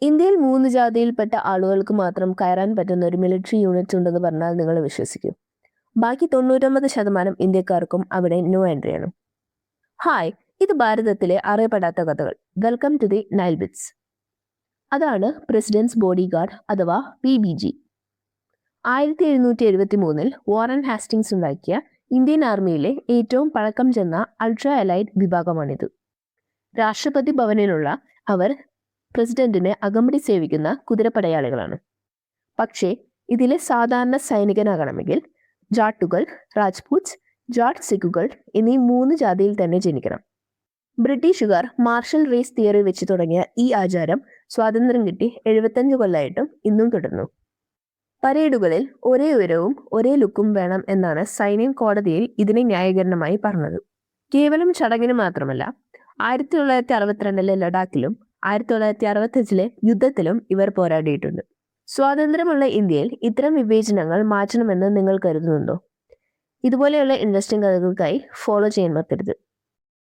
ഇന്ത്യയിൽ 3 ജാതിയിൽപ്പെട്ട ആളുകൾക്ക് മാത്രം കയറാൻ പറ്റുന്ന ഒരു മിലിറ്ററി യൂണിറ്റ് ഉണ്ടെന്ന് പറഞ്ഞാൽ നിങ്ങൾ വിശ്വസിക്കും. ബാക്കി 99% ഇന്ത്യക്കാർക്കും അവിടെ നോ എൻട്രിയാണ്. ഹായ്, ഇത് ഭാരതത്തിലെ അറിയപ്പെടാത്ത കഥകൾ. Welcome to the Nile Bits. അതാണ് പ്രസിഡന്റ്സ് ബോഡി ഗാർഡ് അഥവാ PBG. 1773 വാറൻ ഹാസ്റ്റിങ്സ് ഉണ്ടാക്കിയ ഇന്ത്യൻ ആർമിയിലെ ഏറ്റവും പഴക്കം ചെന്ന അൾട്രാ എലൈറ്റ് വിഭാഗമാണിത്. രാഷ്ട്രപതി ഭവനിലുള്ള അവർ പ്രസിഡന്റിനെ അകമ്പടി സേവിക്കുന്ന കുതിരപ്പടയാളികളാണ്. പക്ഷേ ഇതിലെ സാധാരണ സൈനികനാകണമെങ്കിൽ ജാട്ടുകൾ, രാജ്പൂട്സ്, ജാട്ട് സിഖുകൾ എന്നീ 3 ജാതിയിൽ തന്നെ ജനിക്കണം. ബ്രിട്ടീഷുകാർ മാർഷൽ റേസ് തിയറി വെച്ച് തുടങ്ങിയ ഈ ആചാരം സ്വാതന്ത്ര്യം കിട്ടി 75 കൊല്ലമായിട്ടും ഇന്നും തുടരുന്നു. പരേഡുകളിൽ ഒരേ ഉയരവും ഒരേ ലുക്കും വേണം എന്നാണ് സൈന്യം കോടതിയിൽ ഇതിനെ ന്യായീകരണമായി പറഞ്ഞത്. കേവലം ചടങ്ങിന് മാത്രമല്ല, 1962 ലഡാക്കിലും 1965 യുദ്ധത്തിലും ഇവർ പോരാടിയിട്ടുണ്ട്. സ്വാതന്ത്ര്യമുള്ള ഇന്ത്യയിൽ ഇത്തരം വിവേചനങ്ങൾ മാറ്റണമെന്ന് നിങ്ങൾ കരുതുന്നുണ്ടോ? ഇതുപോലെയുള്ള ഇൻട്രസ്റ്റിംഗ് കഥകൾക്കായി ഫോളോ ചെയ്യാൻ മറക്കരുത്.